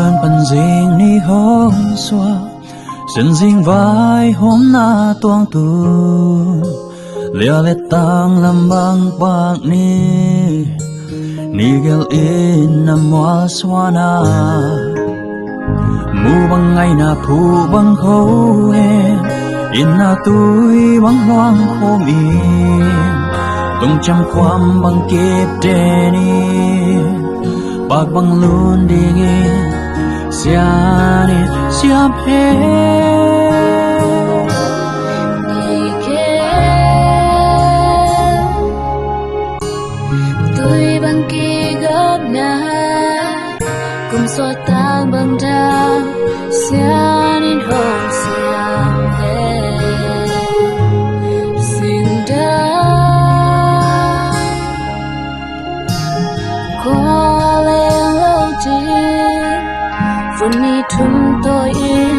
đơn phần riêng ni hôm xua sân riêng vai hôm na tuang tu lia lệ tang làm bang bạc ni gel in nam hoa swana mu bang ngày na phu bang khâu em in na tui bang hoang khom in tung trămความbang kịp đê ni bạc bang luôn đi nghe xia ni xia phê tôi bang kia góp na cùng xóa tan bang ra xia ni hồng xia phê xin đã qua lên lâu trên phần mi chúng tôi yên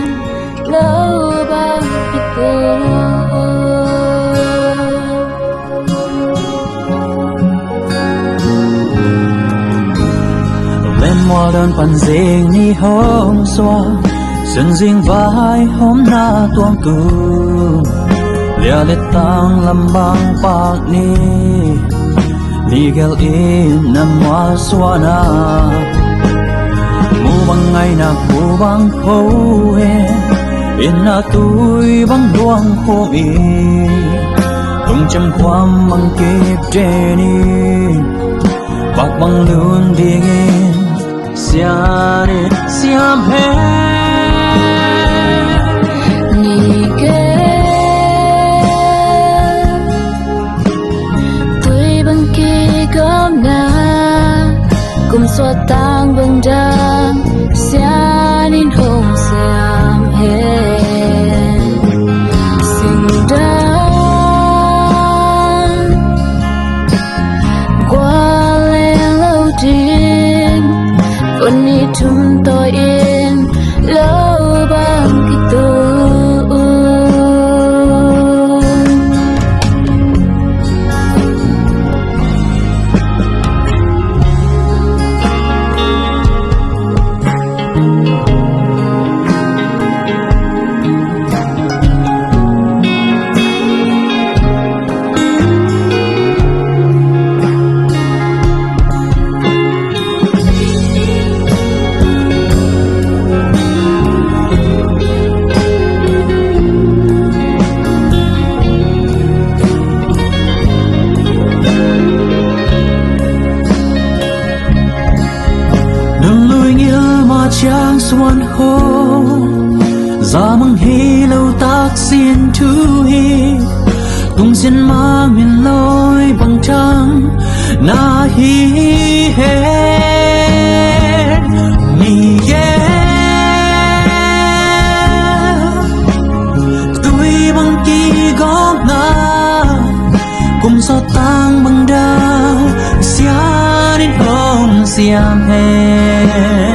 lâu bao biết cô lên mùa đơn phần riêng ni hôm xua sân riêng vai hôm na tuang tu lia lệ tang làm bang bạc ni gel in nam hoa swana mu bang ngày na mu bang khâu em in na tui bang luang khom in tung trămความbang kịp đê ni bạc bang luôn đi nghe xia ni xia phê ni ke tôi bang kia góp na cùng xóa tan bang ra xia ni hồng xia phê xin đã qua lên lâu trên phần đi chúng tôi yên lâu bằng cái tôi chang xuân khô ra măng hi lâu tác xin thu hi tung xin mang miền lối bằng trăng na hi hết mi ghé tôi bằng kỳ góp na cùng gió tang bằng đau xia đến hôm xiêm hết